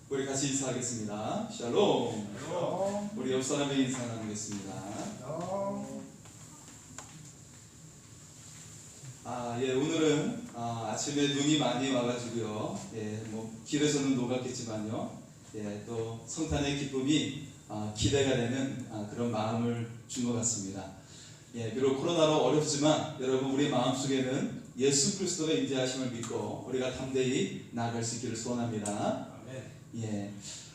우리 같이 인사하겠습니다. 샬롬. 샬롬. 우리 옆 사람에게 인사 나누겠습니다. 오늘은 아침에 눈이 많이 와가지고요. 길에서는 녹았겠지만요. 또 성탄의 기쁨이 기대가 되는 그런 마음을 준 것 같습니다. 비록 코로나로 어렵지만 여러분 우리 마음속에는 예수 그리스도의 임재하심을 믿고 우리가 담대히 나아갈 수 있기를 소원합니다.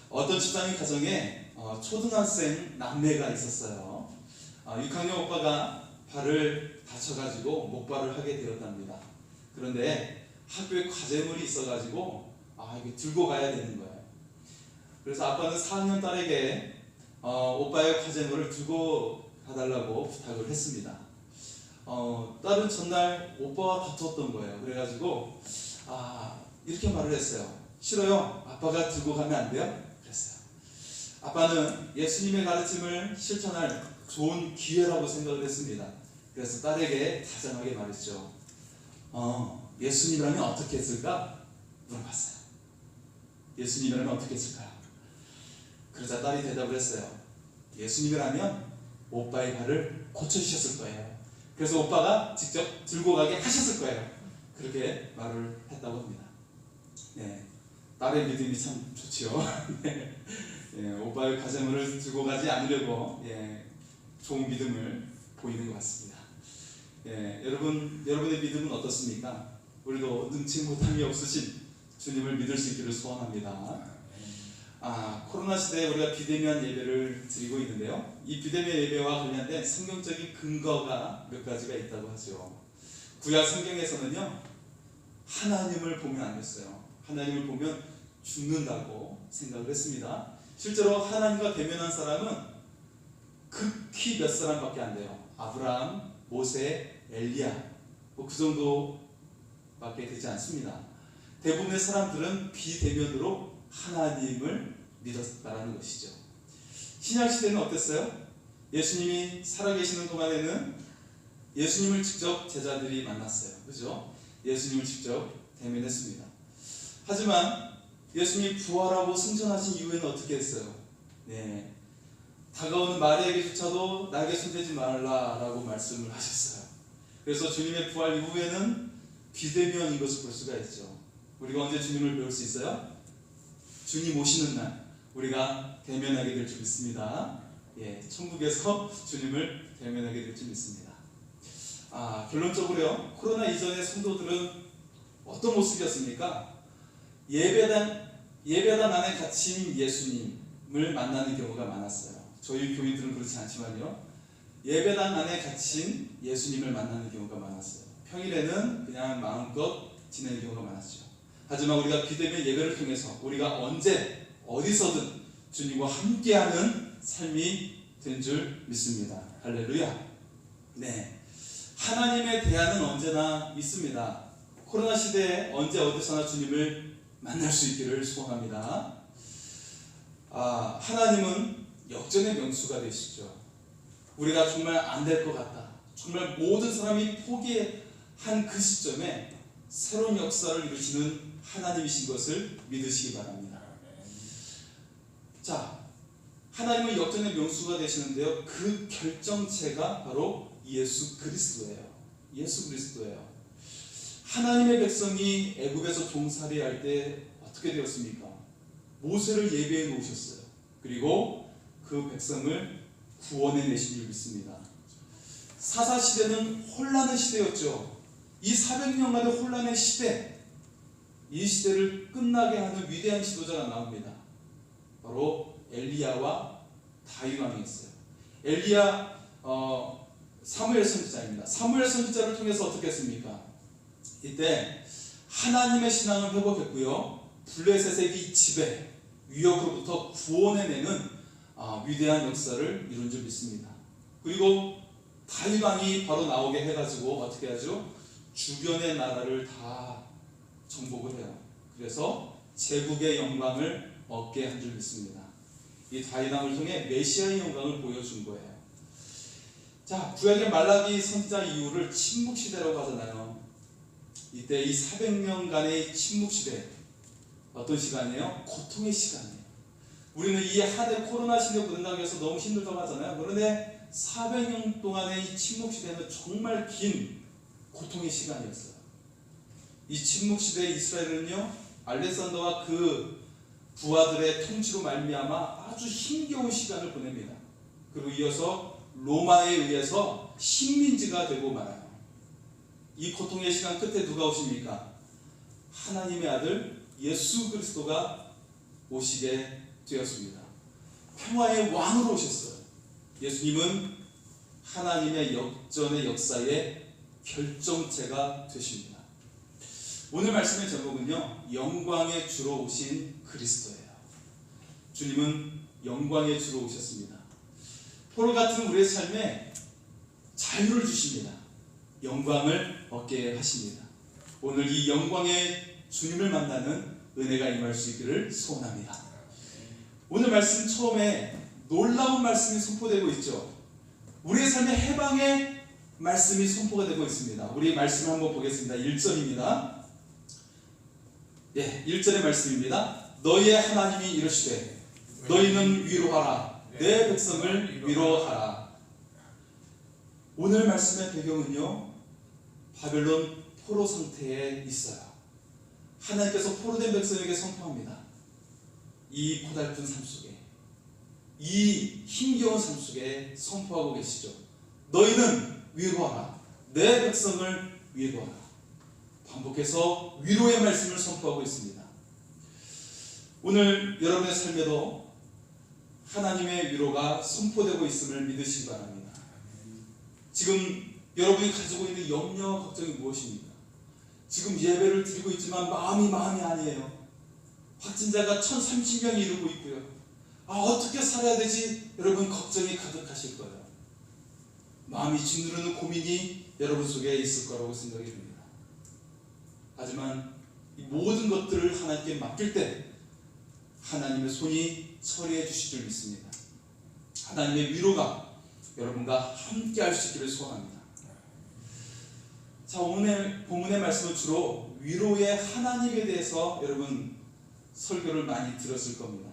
어떤 집사님 가정에 초등학생 남매가 있었어요. 6학년 오빠가 발을 다쳐가지고 목발을 하게 되었답니다. 그런데 학교에 과제물이 있어가지고 이게 들고 가야 되는 거예요. 그래서 아빠는 4학년 딸에게 오빠의 과제물을 들고 가달라고 부탁을 했습니다. 딸은 전날 오빠와 다퉜던 거예요. 그래가지고 이렇게 말을 했어요. 싫어요. 아빠가 들고 가면 안 돼요? 그랬어요. 아빠는 예수님의 가르침을 실천할 좋은 기회라고 생각을 했습니다. 그래서 딸에게 다정하게 말했죠. 예수님이라면 어떻게 했을까? 물어봤어요. 예수님이라면 어떻게 했을까요? 그러자 딸이 대답을 했어요. 예수님이라면 오빠의 발을 고쳐주셨을 거예요. 그래서 오빠가 직접 들고 가게 하셨을 거예요. 그렇게 말을 했다고 합니다. 딸의 믿음이 참 좋지요. 오빠의 과제물을 들고 가지 않으려고 좋은 믿음을 보이는 것 같습니다. 여러분의 믿음은 어떻습니까? 우리도 능치 못함이 없으신 주님을 믿을 수 있기를 소원합니다. 코로나 시대에 우리가 비대면 예배를 드리고 있는데요. 이 비대면 예배와 관련된 성경적인 근거가 몇 가지가 있다고 하죠. 구약 성경에서는요, 하나님을 보면 안 됐어요. 하나님을 보면 죽는다고 생각을 했습니다. 실제로 하나님과 대면한 사람은 극히 몇 사람밖에 안 돼요. 아브라함, 모세, 엘리야, 그 정도밖에 되지 않습니다. 대부분의 사람들은 비대면으로 하나님을 믿었다라는 것이죠. 신약 시대는 어땠어요? 예수님이 살아계시는 동안에는 예수님을 직접 제자들이 만났어요. 그죠? 예수님을 직접 대면했습니다. 하지만 예수님이 부활하고 승천하신 이후에는 어떻게 했어요? 다가오는 마리아에게조차도 나에게 손대지 말라라고 말씀을 하셨어요. 그래서 주님의 부활 이후에는 비대면인 것을 볼 수가 있죠. 우리가 언제 주님을 배울 수 있어요? 주님 오시는 날 우리가 대면하게 될 줄 믿습니다. 천국에서 주님을 대면하게 될 줄 믿습니다. 결론적으로요, 코로나 이전의 성도들은 어떤 모습이었습니까? 예배당 안에 갇힌 예수님을 만나는 경우가 많았어요. 저희 교인들은 그렇지 않지만요, 예배당 안에 갇힌 예수님을 만나는 경우가 많았어요. 평일에는 그냥 마음껏 지내는 경우가 많았죠. 하지만 우리가 비대면 예배를 통해서 우리가 언제 어디서든 주님과 함께하는 삶이 된 줄 믿습니다. 할렐루야. 하나님의 대안은 언제나 있습니다. 코로나 시대에 언제 어디서나 주님을 만날 수 있기를 소원합니다. 하나님은 역전의 명수가 되시죠. 우리가 정말 안 될 것 같다, 정말 모든 사람이 포기한 그 시점에 새로운 역사를 이루시는 하나님이신 것을 믿으시기 바랍니다. 하나님은 역전의 명수가 되시는데요, 그 결정체가 바로 예수 그리스도예요. 예수 그리스도예요. 하나님의 백성이 애굽에서 종살이할 때 어떻게 되었습니까? 모세를 예배해 놓으셨어요. 그리고 그 백성을 구원해 내신 줄 믿습니다. 사사시대는 혼란의 시대였죠. 이 400년간의 혼란의 시대, 이 시대를 끝나게 하는 위대한 지도자가 나옵니다. 바로 엘리야와 다윗 왕이 있어요. 엘리야 사무엘 선지자입니다. 사무엘 선지자를 통해서 어떻게 했습니까? 이때 하나님의 신앙을 회복했고요, 블레셋의 이 지배 위협으로부터 구원해내는 위대한 역사를 이룬 줄 믿습니다. 그리고 다윗 왕이 바로 나오게 해가지고 어떻게 하죠? 주변의 나라를 다 정복을 해요. 그래서 제국의 영광을 얻게 한 줄 믿습니다. 이 다윗 왕을 통해 메시아의 영광을 보여준 거예요. 구약의 말라기 선지자 이후를 침묵시대라고 하잖아요. 이때 이 400년간의 침묵시대, 어떤 시간이에요? 고통의 시간이에요. 우리는 이 한해 코로나 시대 보낸다고 해서 너무 힘들다고 하잖아요. 그런데 400년 동안의 이 침묵 시대는 정말 긴 고통의 시간이었어요. 이 침묵 시대의 이스라엘은요, 알렉산더와 그 부하들의 통치로 말미암아 아주 힘겨운 시간을 보냅니다. 그리고 이어서 로마에 의해서 식민지가 되고 말아요. 이 고통의 시간 끝에 누가 오십니까? 하나님의 아들 예수 그리스도가 오시게 되었습니다. 평화의 왕으로 오셨어요. 예수님은 하나님의 역전의 역사의 결정체가 되십니다. 오늘 말씀의 제목은요, 영광의 주로 오신 그리스도예요. 주님은 영광의 주로 오셨습니다. 포로 같은 우리의 삶에 자유를 주십니다. 영광을 얻게 하십니다. 오늘 이 영광의 주님을 만나는 은혜가 임할 수 있기를 소원합니다. 오늘 말씀 처음에 놀라운 말씀이 선포되고 있죠. 우리의 삶의 해방의 말씀이 선포가 되고 있습니다. 우리 말씀 한번 보겠습니다. 1절입니다. 1절의 말씀입니다. 너희의 하나님이 이르시되 너희는 위로하라. 내 백성을 위로하라. 오늘 말씀의 배경은요, 바벨론 포로 상태에 있어요. 하나님께서 포로된 백성에게 선포합니다. 이 고달픈 삶 속에, 이 힘겨운 삶 속에 선포하고 계시죠. 너희는 위로하라. 내 백성을 위로하라. 반복해서 위로의 말씀을 선포하고 있습니다. 오늘 여러분의 삶에도 하나님의 위로가 선포되고 있음을 믿으시기 바랍니다. 지금 여러분이 가지고 있는 염려, 걱정이 무엇입니까? 지금 예배를 드리고 있지만 마음이 아니에요. 확진자가 1030명이 이르고 있고요. 어떻게 살아야 되지? 여러분 걱정이 가득하실 거예요. 마음이 짓누르는 고민이 여러분 속에 있을 거라고 생각이 듭니다. 하지만 이 모든 것들을 하나님께 맡길 때 하나님의 손이 처리해 주실 줄 믿습니다. 하나님의 위로가 여러분과 함께 할 수 있기를 소원합니다. 자, 오늘 본문의 말씀은 주로 위로의 하나님에 대해서 여러분 설교를 많이 들었을 겁니다.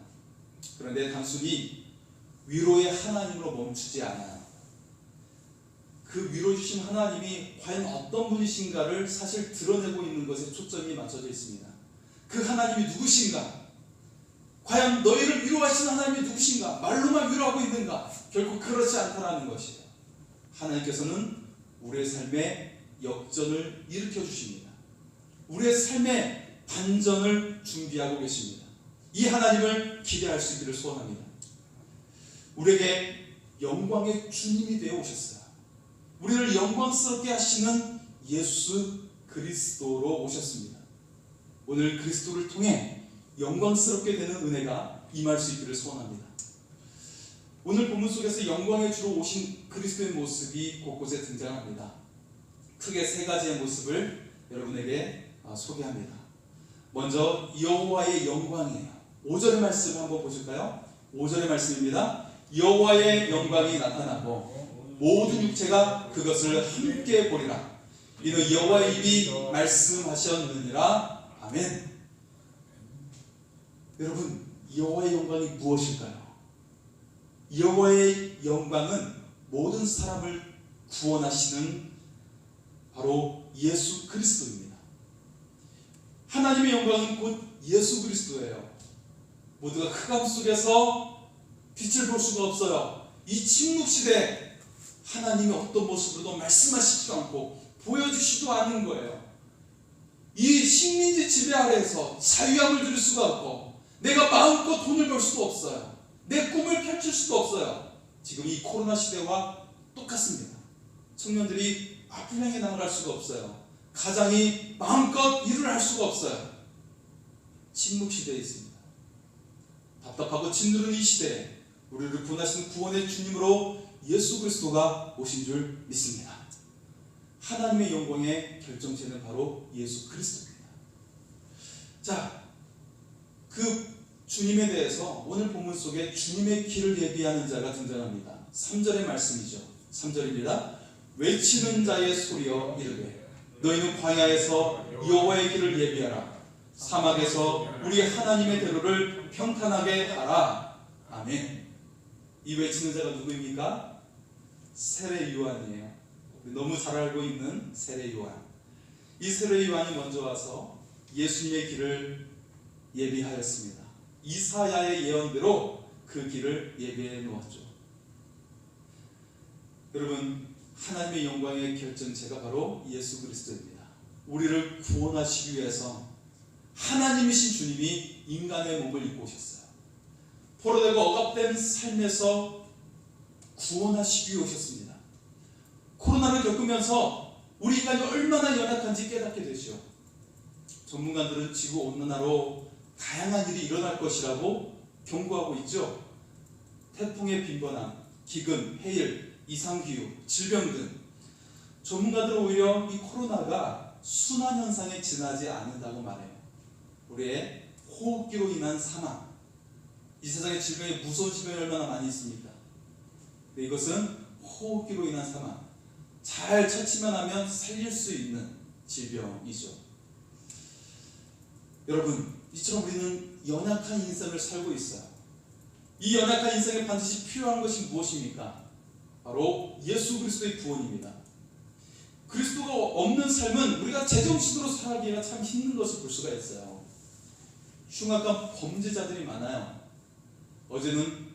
그런데 단순히 위로의 하나님으로 멈추지 않아요. 그 위로 주신 하나님이 과연 어떤 분이신가를 사실 드러내고 있는 것에 초점이 맞춰져 있습니다. 그 하나님이 누구신가? 과연 너희를 위로하시는 하나님이 누구신가? 말로만 위로하고 있는가? 결코 그렇지 않다라는 것이에요. 하나님께서는 우리의 삶에 역전을 일으켜 주십니다. 우리의 삶에 반전을 준비하고 계십니다. 이 하나님을 기대할 수 있기를 소원합니다. 우리에게 영광의 주님이 되어 오셨어요. 우리를 영광스럽게 하시는 예수 그리스도로 오셨습니다. 오늘 그리스도를 통해 영광스럽게 되는 은혜가 임할 수 있기를 소원합니다. 오늘 본문 속에서 영광의 주로 오신 그리스도의 모습이 곳곳에 등장합니다. 크게 세 가지의 모습을 여러분에게 소개합니다. 먼저 여호와의 영광이에요. 5절의 말씀을 한번 보실까요? 5절의 말씀입니다. 여호와의 영광이 나타나고 모든 육체가 그것을 함께 보리라. 이는 여호와의 입이 말씀하셨느니라. 아멘. 여러분, 여호와의 영광이 무엇일까요? 여호와의 영광은 모든 사람을 구원하시는 바로 예수 그리스도입니다. 하나님의 영광은 곧 예수 그리스도예요. 모두가 흑암 속에서 빛을 볼 수가 없어요. 이 침묵 시대에 하나님이 어떤 모습으로도 말씀하시지도 않고 보여주시지도 않는 거예요. 이 식민지 지배 아래에서 자유함을 누릴 수가 없고 내가 마음껏 돈을 벌 수도 없어요. 내 꿈을 펼칠 수도 없어요. 지금 이 코로나 시대와 똑같습니다. 청년들이 아픈 향해 나갈 수가 없어요. 가장이 마음껏 일을 할 수가 없어요. 침묵 시대에 있습니다. 답답하고 짓누르는 이 시대에 우리를 구원하시는 구원의 주님으로 예수 그리스도가 오신 줄 믿습니다. 하나님의 영광의 결정체는 바로 예수 그리스도입니다. 자, 그 주님에 대해서 오늘 본문 속에 주님의 길을 예비하는 자가 등장합니다. 3절의 말씀이죠. 3절입니다. 외치는 자의 소리여 이르되 너희는 광야에서 여호와의 길을 예비하라. 사막에서 우리 하나님의 대로를 평탄하게 하라. 아멘. 이 외치는 자가 누구입니까? 세례 요한이에요. 너무 잘 알고 있는 세례 요한. 이 세례 요한이 먼저 와서 예수님의 길을 예비하였습니다. 이사야의 예언대로 그 길을 예비해 놓았죠. 여러분, 하나님의 영광의 결정체가 바로 예수 그리스도입니다. 우리를 구원하시기 위해서 하나님이신 주님이 인간의 몸을 입고 오셨어요. 포로되고 억압된 삶에서 구원하시기 위해 오셨습니다. 코로나를 겪으면서 우리 인간이 얼마나 연약한지 깨닫게 되죠. 전문가들은 지구온난화로 다양한 일이 일어날 것이라고 경고하고 있죠. 태풍의 빈번함, 기근, 해일, 이상기후, 질병 등 전문가들은 오히려 이 코로나가 순환현상에 지나지 않는다고 말해요. 우리의 호흡기로 인한 사망, 이 세상에 질병이 무서운 질병이 얼마나 많이 있습니까? 근데 이것은 호흡기로 인한 사망, 잘 처치만 하면 살릴 수 있는 질병이죠. 여러분, 이처럼 우리는 연약한 인생을 살고 있어요. 이 연약한 인생에 반드시 필요한 것이 무엇입니까? 바로 예수 그리스도의 구원입니다. 그리스도가 없는 삶은 우리가 제정신으로 살아가기가 참 힘든 것을 볼 수가 있어요. 흉악한 범죄자들이 많아요. 어제는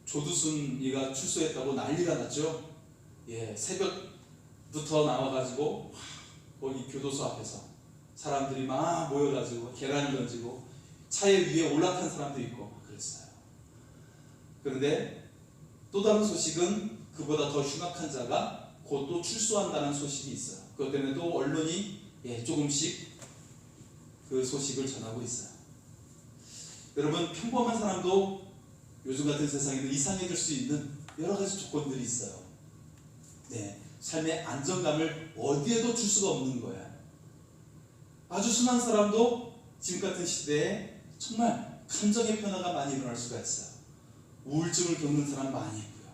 조두순이가 출소했다고 난리가 났죠. 새벽부터 나와가지고 거기 교도소 앞에서 사람들이 막 모여가지고 계란을 던지고 차에 위에 올라탄 사람도 있고 그랬어요. 그런데 또 다른 소식은 그보다 더 흉악한 자가 곧 또 출소한다는 소식이 있어요. 그것 때문에 또 언론이 조금씩 그 소식을 전하고 있어요. 여러분, 평범한 사람도 요즘 같은 세상에는 이상해질 수 있는 여러 가지 조건들이 있어요. 삶의 안정감을 어디에도 줄 수가 없는 거예요. 아주 순한 사람도 지금 같은 시대에 정말 감정의 변화가 많이 일어날 수가 있어요. 우울증을 겪는 사람 많이 있고요.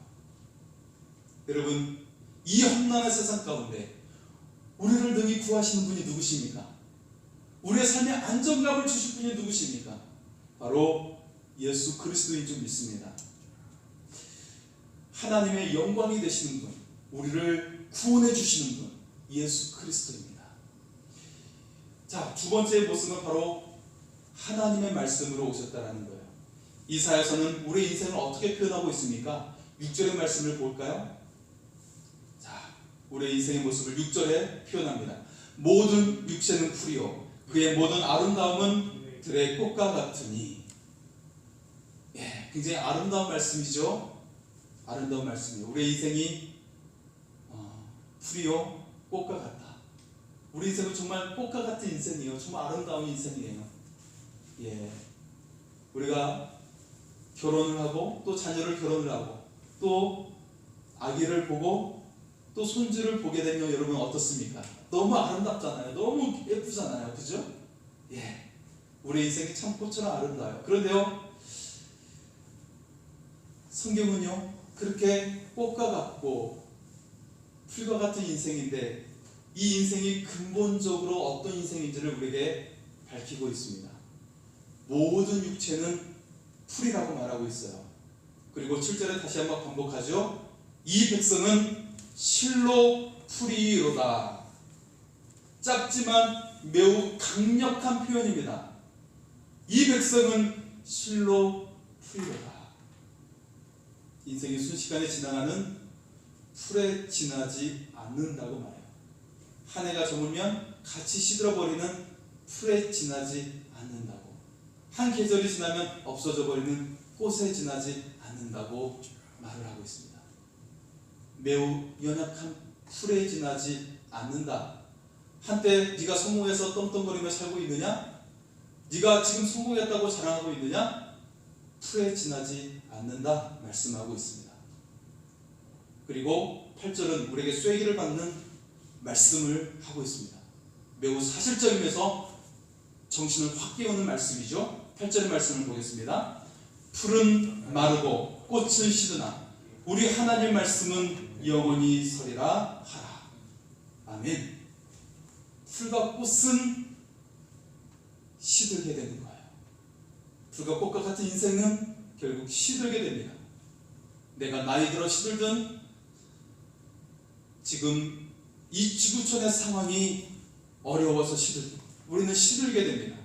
여러분, 이 험난한 세상 가운데 우리를 능히 구하시는 분이 누구십니까? 우리의 삶에 안정감을 주실 분이 누구십니까? 바로 예수 그리스도인 줄 믿습니다. 하나님의 영광이 되시는 분, 우리를 구원해 주시는 분, 예수 그리스도입니다. 자, 두 번째 모습은 바로 하나님의 말씀으로 오셨다는 거예요. 이사야서는 우리의 인생을 어떻게 표현하고 있습니까? 6절의 말씀을 볼까요? 자, 우리의 인생의 모습을 6절에 표현합니다. 모든 육체는 풀이요 그의 모든 아름다움은 들의 꽃과 같으니. 굉장히 아름다운 말씀이죠. 아름다운 말씀이에요. 우리의 인생이 풀이요 꽃과 같다. 우리 인생은 정말 꽃과 같은 인생이에요. 정말 아름다운 인생이에요. 우리가 결혼을 하고 또 자녀를 결혼을 하고 또 아기를 보고 또 손주를 보게 되면 여러분 어떻습니까? 너무 아름답잖아요. 너무 예쁘잖아요. 그죠? 우리 인생이 참 꽃처럼 아름다워요. 그런데요, 성경은요 그렇게 꽃과 같고 풀과 같은 인생인데 이 인생이 근본적으로 어떤 인생인지를 우리에게 밝히고 있습니다. 모든 육체는 풀이라고 말하고 있어요. 그리고 7절에 다시 한번 반복하죠. 이 백성은 실로 풀이로다. 짧지만 매우 강력한 표현입니다. 이 백성은 실로 풀이로다. 인생이 순식간에 지나가는 풀에 지나지 않는다고 말해요. 한 해가 저물면 같이 시들어버리는 풀에 지나지 않는다고. 한 계절이 지나면 없어져 버리는 꽃에 지나지 않는다고 말을 하고 있습니다. 매우 연약한 풀에 지나지 않는다. 한때 네가 성공해서 떵떵거리며 살고 있느냐? 네가 지금 성공했다고 자랑하고 있느냐? 풀에 지나지 않는다 말씀하고 있습니다. 그리고 8절은 우리에게 쐐기를 받는 말씀을 하고 있습니다. 매우 사실적이면서 정신을 확 깨우는 말씀이죠. 8절의 말씀을 보겠습니다. 풀은 마르고 꽃은 시드나 우리 하나님 말씀은 영원히 서리라 하라. 아멘. 풀과 꽃은 시들게 되는 거예요. 불과 꽃과 같은 인생은 결국 시들게 됩니다. 내가 나이 들어 시들든 지금 이 지구촌의 상황이 어려워서 우리는 시들게 됩니다.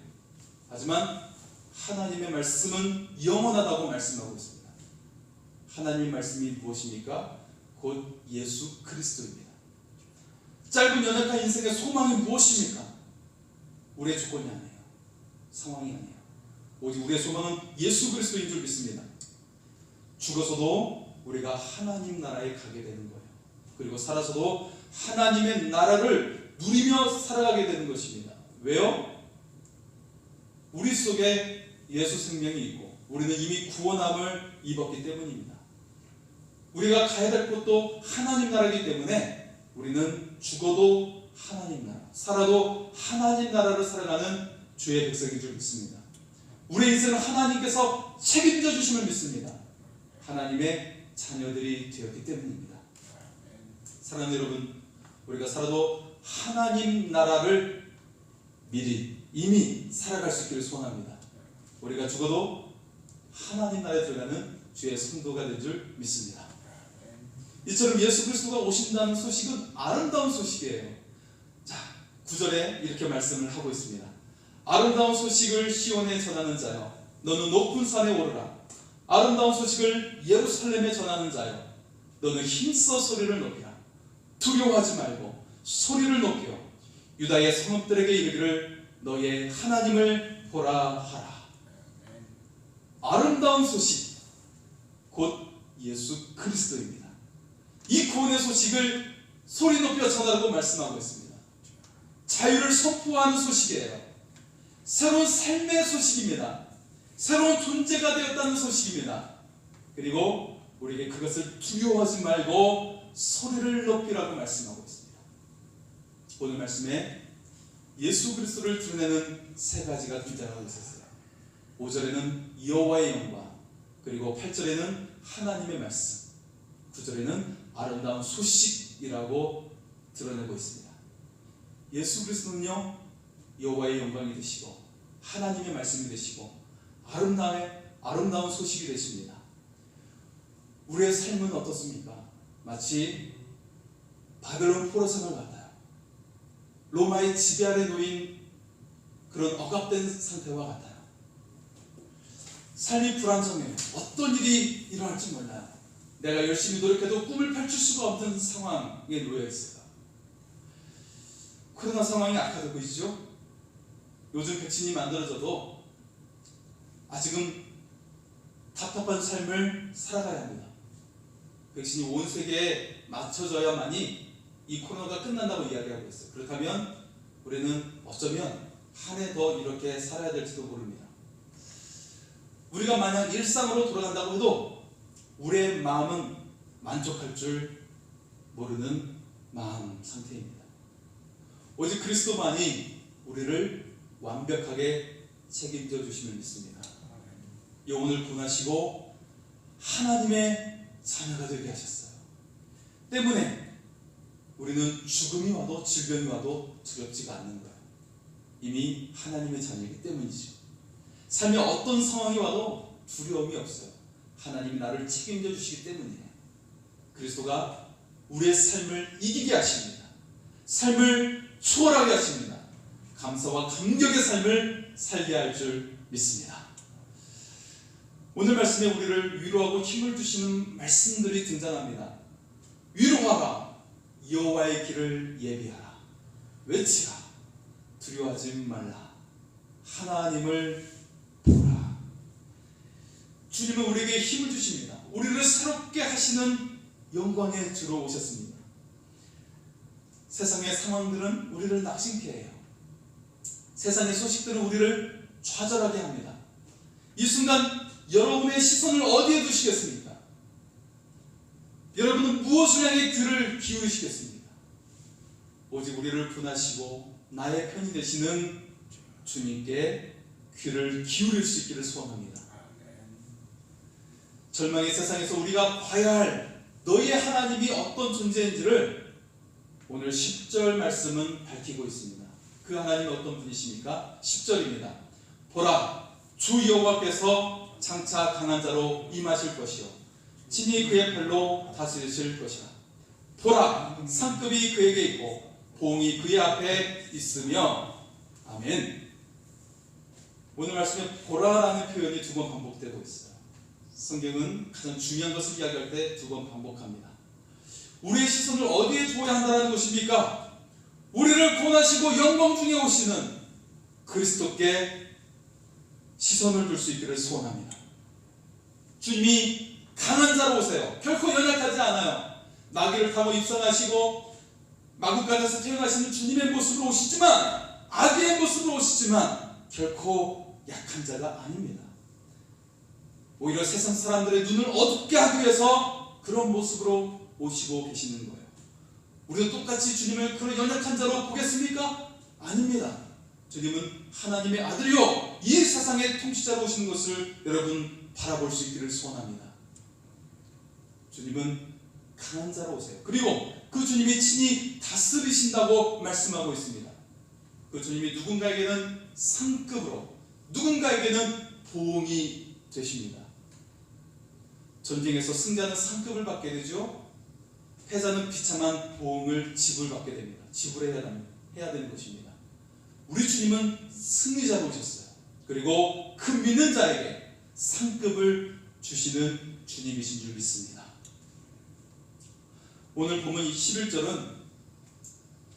하지만 하나님의 말씀은 영원하다고 말씀하고 있습니다. 하나님의 말씀이 무엇입니까? 곧 예수 그리스도입니다. 짧은 연약한 인생의 소망이 무엇입니까? 우리의 조건이 아니에요. 상황이 아니에요. 오직 우리의 소망은 예수 그리스도인 줄 믿습니다. 죽어서도 우리가 하나님 나라에 가게 되는 거예요. 그리고 살아서도 하나님의 나라를 누리며 살아가게 되는 것입니다. 왜요? 우리 속에 예수 생명이 있고 우리는 이미 구원함을 입었기 때문입니다. 우리가 가야 될 곳도 하나님 나라이기 때문에 우리는 죽어도 하나님 나라, 살아도 하나님 나라를 살아가는 주의 백성인 줄 믿습니다. 우리의 인생은 하나님께서 책임져 주심을 믿습니다. 하나님의 자녀들이 되었기 때문입니다. 사랑하는 여러분, 우리가 살아도 하나님 나라를 이미 살아갈 수 있기를 소원합니다. 우리가 죽어도 하나님 나라에 들어가는 주의 성도가 될 줄 믿습니다. 이처럼 예수 그리스도가 오신다는 소식은 아름다운 소식이에요. 자, 9절에 이렇게 말씀을 하고 있습니다. 아름다운 소식을 시온에 전하는 자여, 너는 높은 산에 오르라. 아름다운 소식을 예루살렘에 전하는 자여, 너는 힘써 소리를 높이라. 두려워하지 말고 소리를 높여 유다의 성읍들에게 이르기를 너의 하나님을 보라 하라. 아름다운 소식, 곧 예수 그리스도입니다. 이 구원의 소식을 소리 높여 전하라고 말씀하고 있습니다. 자유를 선포하는 소식이에요. 새로운 삶의 소식입니다. 새로운 존재가 되었다는 소식입니다. 그리고 우리에게 그것을 두려워하지 말고 소리를 높이라고 말씀하고 있습니다. 오늘 말씀에 예수 그리스도를 드러내는 세 가지가 등장하고 있었어요. 5절에는 여호와의 영광, 그리고 8절에는 하나님의 말씀, 9절에는 아름다운 소식이라고 드러내고 있습니다. 예수 그리스도는요, 여호와의 영광이 되시고 하나님의 말씀이 되시고 아름다운 소식이 되십니다. 우리의 삶은 어떻습니까? 마치 바벨론 포로성을 같아요. 로마의 지배 아래 놓인 그런 억압된 상태와 같아요. 삶이 불안정해요. 어떤 일이 일어날지 몰라요. 내가 열심히 노력해도 꿈을 펼칠 수가 없는 상황에 놓여 있어요. 코로나 상황이 악화되고 있죠. 요즘 백신이 만들어져도 아직은 답답한 삶을 살아가야 합니다. 백신이 온 세계에 맞춰져야만이 이 코로나가 끝난다고 이야기하고 있어요. 그렇다면 우리는 어쩌면 한 해 더 이렇게 살아야 될지도 모릅니다. 우리가 만약 일상으로 돌아간다고 해도 우리의 마음은 만족할 줄 모르는 마음 상태입니다. 오직 그리스도만이 우리를 완벽하게 책임져 주심을 믿습니다. 영혼을 구원하시고 하나님의 자녀가 되게 하셨어요. 때문에 우리는 죽음이 와도 질병이 와도 두렵지가 않는 거예요. 이미 하나님의 자녀이기 때문이죠. 삶에 어떤 상황이 와도 두려움이 없어요. 하나님이 나를 책임져 주시기 때문이에요. 그리스도가 우리의 삶을 이기게 하십니다. 삶을 초월하게 하십니다. 감사와 감격의 삶을 살게 할 줄 믿습니다. 오늘 말씀에 우리를 위로하고 힘을 주시는 말씀들이 등장합니다. 위로하라. 여호와의 길을 예비하라. 외치라. 두려워하지 말라. 하나님을 보라. 주님은 우리에게 힘을 주십니다. 우리를 새롭게 하시는 영광에 주로 오셨습니다. 세상의 상황들은 우리를 낙심케 해요. 세상의 소식들은 우리를 좌절하게 합니다. 이 순간 여러분의 시선을 어디에 두시겠습니까? 여러분은 무엇을 향해 귀를 기울이시겠습니까? 오직 우리를 분하시고 나의 편이 되시는 주님께 귀를 기울일 수 있기를 소원합니다. 절망의 세상에서 우리가 봐야 할 너희의 하나님이 어떤 존재인지를 오늘 10절 말씀은 밝히고 있습니다. 그 하나님은 어떤 분이십니까? 10절입니다. 보라, 주 여호와께서 장차 강한 자로 임하실 것이요 친히 그의 팔로 다스리실 것이라. 보라, 상급이 그에게 있고 보응이 그의 앞에 있으며. 아멘. 오늘 말씀에 보라라는 표현이 2번 반복되고 있어요. 성경은 가장 중요한 것을 이야기할 때 2번 반복합니다. 우리의 시선을 어디에 두어야 한다는 것입니까? 우리를 구원하시고 영광 중에 오시는 그리스도께 시선을 둘 수 있기를 소원합니다. 주님이 강한 자로 오세요. 결코 연약하지 않아요. 나귀를 타고 입성하시고 마구간에서 태어나시는 주님의 모습으로 오시지만, 아기의 모습으로 오시지만 결코 약한 자가 아닙니다. 오히려 세상 사람들의 눈을 어둡게 하기 위해서 그런 모습으로 오시고 계시는 거예요. 우리도 똑같이 주님을 그런 연약한 자로 보겠습니까? 아닙니다. 주님은 하나님의 아들이요 이 세상의 통치자로 오시는 것을 여러분 바라볼 수 있기를 소원합니다. 주님은 강한 자로 오세요. 그리고 그 주님이 친히 다스리신다고 말씀하고 있습니다. 그 주님이 누군가에게는 상급으로, 누군가에게는 보응이 되십니다. 전쟁에서 승자는 상급을 받게 되죠. 패자는 비참한 보응을 지불받게 됩니다. 지불해야 되는 것입니다. 우리 주님은 승리자로 오셨어요. 그리고 그 믿는 자에게 상급을 주시는 주님이신 줄 믿습니다. 오늘 본문 11절은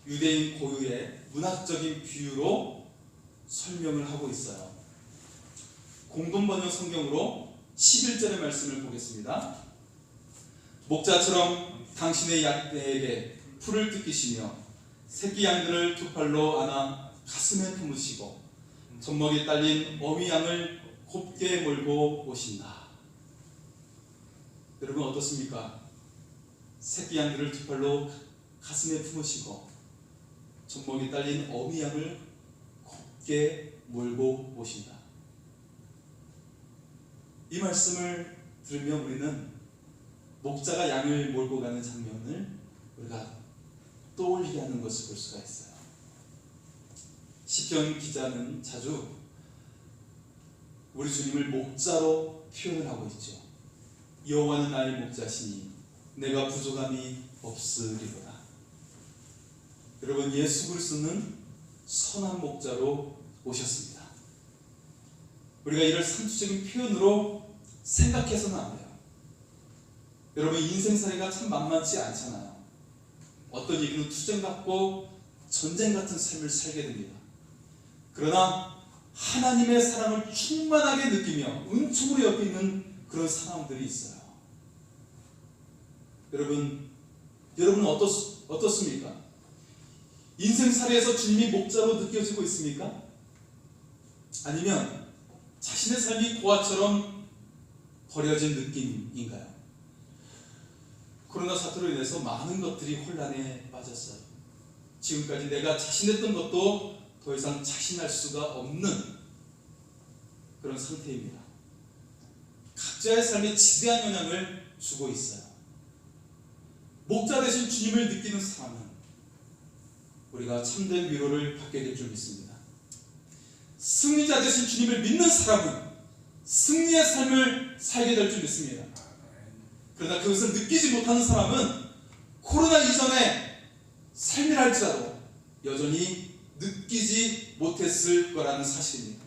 유대인 고유의 문학적인 비유로 설명을 하고 있어요. 공동번역 성경으로 11절의 말씀을 보겠습니다. 목자처럼 당신의 양떼에게 풀을 뜯기시며 새끼 양들을 2팔로 안아 가슴에 품으시고 젖먹이 딸린 어미 양을 곱게 몰고 오신다. 여러분 어떻습니까? 새끼 양들을 2팔로 가슴에 품으시고 젖먹이 딸린 어미 양을 곱게 몰고 오신다. 이 말씀을 들으면 우리는 목자가 양을 몰고 가는 장면을 우리가 떠올리게 하는 것을 볼 수가 있어요. 시편 기자는 자주 우리 주님을 목자로 표현을 하고 있죠. 여호와는 나의 목자시니 내가 부족함이 없으리로다. 여러분 예수 그리스도는 선한 목자로 오셨습니다. 우리가 이를 상투적인 표현으로 생각해서는 안 돼요. 여러분 인생살이가 참 만만치 않잖아요. 어떤 얘기는 투정 같고 전쟁 같은 삶을 살게 됩니다. 그러나 하나님의 사랑을 충만하게 느끼며 은총으로 옆에 있는 그런 사람들이 있어요. 여러분은 어떻습니까? 인생살이에서 주님이 목자로 느껴지고 있습니까? 아니면 자신의 삶이 고아처럼 버려진 느낌인가요? 코로나 사태로 인해서 많은 것들이 혼란에 빠졌어요. 지금까지 내가 자신했던 것도 더 이상 자신할 수가 없는 그런 상태입니다. 각자의 삶에 지대한 영향을 주고 있어요. 목자 되신 주님을 느끼는 사람은 우리가 참된 위로를 받게 될 줄 믿습니다. 승리자 되신 주님을 믿는 사람은 승리의 삶을 살게 될 줄 믿습니다. 그러나 그것을 느끼지 못하는 사람은 코로나 이전의 삶이랄지라도 여전히 느끼지 못했을 거라는 사실입니다.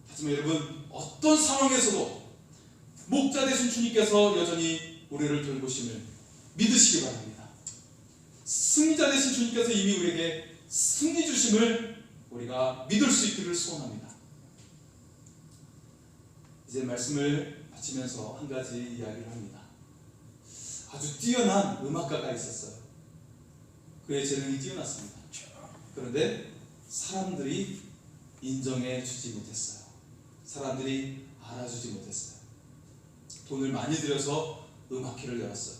하지만 여러분 어떤 상황에서도 목자 되신 주님께서 여전히 우리를 돌보심을 믿으시기 바랍니다. 승리자 되신 주님께서 이미 우리에게 승리 주심을 우리가 믿을 수 있기를 소원합니다. 이제 말씀을 마치면서 한 가지 이야기를 합니다. 아주 뛰어난 음악가가 있었어요. 그의 재능이 뛰어났습니다. 그런데 사람들이 인정해 주지 못했어요. 사람들이 알아주지 못했어요. 돈을 많이 들여서 음악회를 열었어요.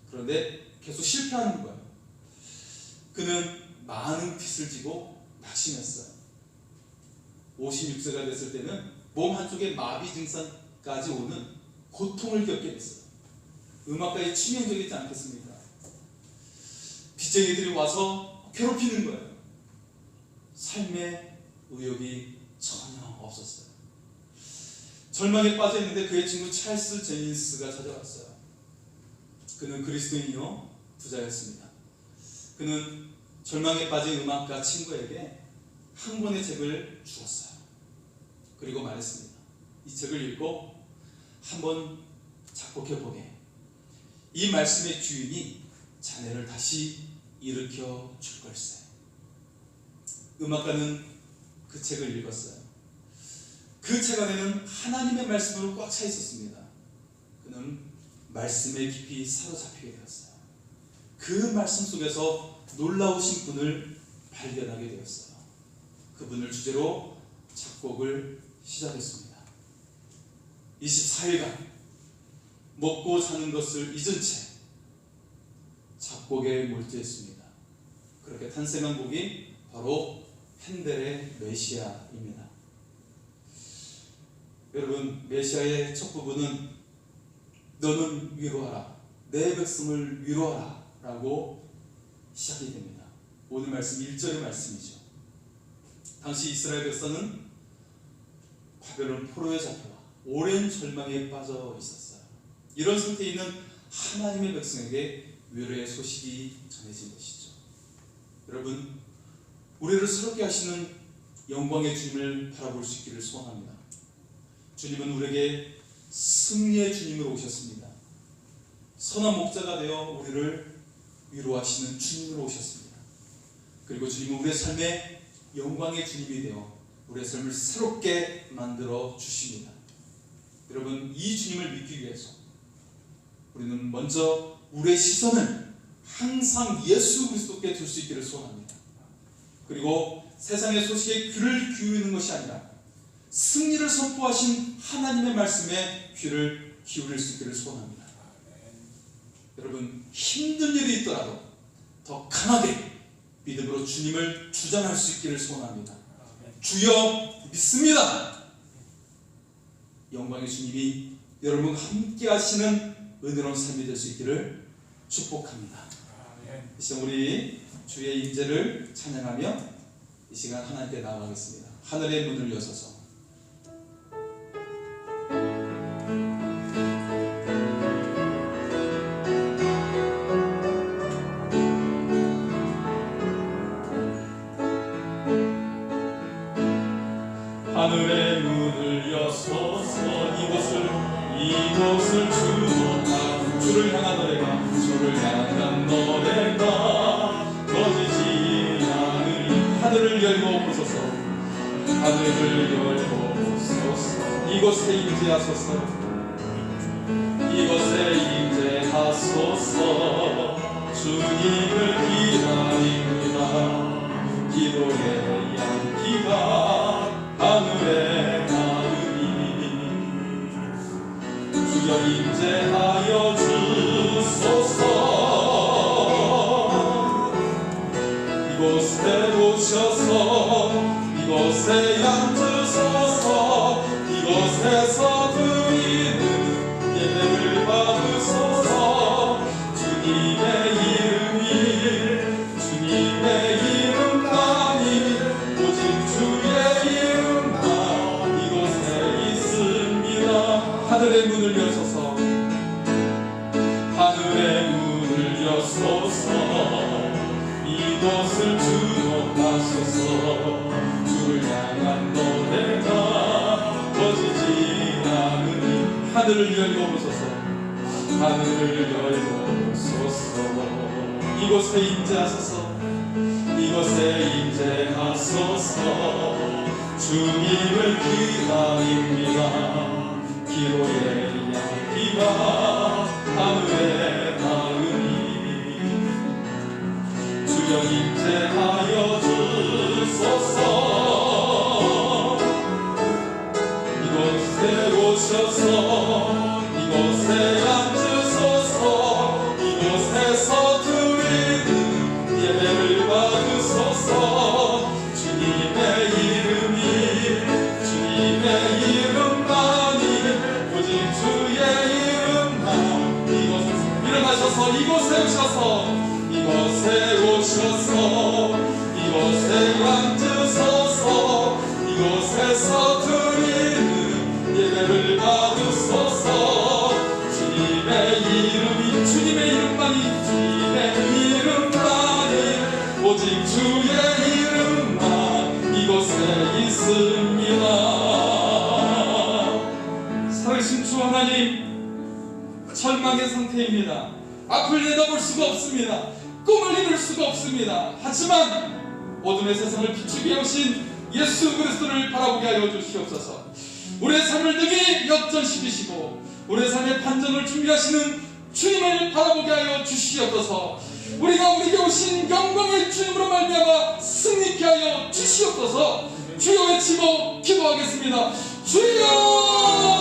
그런데 계속 실패하는 거예요. 그는 많은 빚을 지고 낙심했어요. 56세가 됐을 때는 몸 한쪽에 마비 증상까지 오는 고통을 겪게 됐어요. 음악가에 치명적이지 않겠습니까? 빚쟁이들이 와서 괴롭히는 거예요. 삶의 의욕이 전혀 없었어요. 절망에 빠져 있는데 그의 친구 찰스 제닌스가 찾아왔어요. 그는 그리스도인이요 부자였습니다. 그는 절망에 빠진 음악가 친구에게 한 권의 책을 주었어요. 그리고 말했습니다. 이 책을 읽고 한번 작곡해보게. 이 말씀의 주인이 자네를 다시 일으켜 줄 걸세. 음악가는 그 책을 읽었어요. 그 책 안에는 하나님의 말씀으로 꽉 차 있었습니다. 그는 말씀에 깊이 사로잡히게 되었어요. 그 말씀 속에서 놀라우신 분을 발견하게 되었어요. 그분을 주제로 작곡을 시작했습니다. 24일간 먹고 사는 것을 잊은 채 작곡에 몰두했습니다. 그렇게 탄생한 곡이 바로 핸델의 메시아입니다. 여러분, 메시아의 첫 부분은 너는 위로하라, 내 백성을 위로하라 라고 시작이 됩니다. 오늘 말씀 1절의 말씀이죠. 당시 이스라엘 백성은 바벨론 포로에 잡혀와 오랜 절망에 빠져 있었어요. 이런 상태에 있는 하나님의 백성에게 위로의 소식이 전해진 것이죠. 여러분, 우리를 새롭게 하시는 영광의 주님을 바라볼 수 있기를 소원합니다. 주님은 우리에게 승리의 주님으로 오셨습니다. 선한 목자가 되어 우리를 위로하시는 주님으로 오셨습니다. 그리고 주님은 우리의 삶에 영광의 주님이 되어 우리의 삶을 새롭게 만들어 주십니다. 여러분, 이 주님을 믿기 위해서 우리는 먼저 우리의 시선을 항상 예수 그리스도께 둘 수 있기를 소원합니다. 그리고 세상의 소식에 귀를 기울이는 것이 아니라 승리를 선포하신 하나님의 말씀에 귀를 기울일 수 있기를 소원합니다. 여러분, 힘든 일이 있더라도 더 강하게 믿음으로 주님을 주장할 수 있기를 소원합니다. 주여 믿습니다. 영광의 주님이 여러분과 함께 하시는 은혜로운 삶이 될 수 있기를 축복합니다. 이 시간 우리 주의 임재를 찬양하며 이 시간 하나님께 나아가겠습니다. 하늘의 문을 여셔서 하늘의 문을 여소서 이곳을 주를 향한 노래가 꺼지지 않으리. 하늘을 열고 보소서, 하늘을 열고 보소서. 이곳에 임재하소서, 이곳에 임재하소서. 주님을 기다립니다. 기도의 향기가 하늘에 닿으리. 주여 임재하여 주소서. 이곳에 오셔서 이곳에 앉으소서. 이곳에서 드리는 예배를 받으소서. 주님의 이름만이 오직 주의 이름만 이곳에 있습니다. 하늘의 문을 여셔서, 하늘의 문을 여소서. 이곳을 주목하소서. 주를 향한 노래가 꺼지지 않으니. 하늘을 열고 보소서, 하늘을 열고 보소서. 이곳에 임재하소서. 이곳에 임재하소서. 주님을 기다립니다. 기도의 향기가 하늘에 닿으니. 주여 임재하여 주소서. 이곳에 오셔서 이곳에 앉으소서. 이곳에서 드리는 예배를 받으소서. 주님의 이름만이 오직 주의 이름만 이곳에 일어나셔서 이곳에 오셔서 이곳에 앉으소서. 이곳에서 복을 받으소서. 주님의 이름이 주님의 이름만이 주님의 이름만이 오직 주의 이름만 이곳에 있습니다. 살아계신 주 하나님, 절망의 상태입니다. 앞을 내다볼 수가 없습니다. 꿈을 이룰 수가 없습니다. 하지만 어둠의 세상을 비추게 오신 예수 그리스도를 바라보게 하여 주시옵소서. 우리의 삶을 등이 역전시키시고 우리의 삶의 반전을 준비하시는 주님을 바라보게 하여 주시옵소서. 우리가 우리에게 오신 영광의 주님으로 말미암아 승리케 하여 주시옵소서. 주여 외치고 기도하겠습니다. 주여!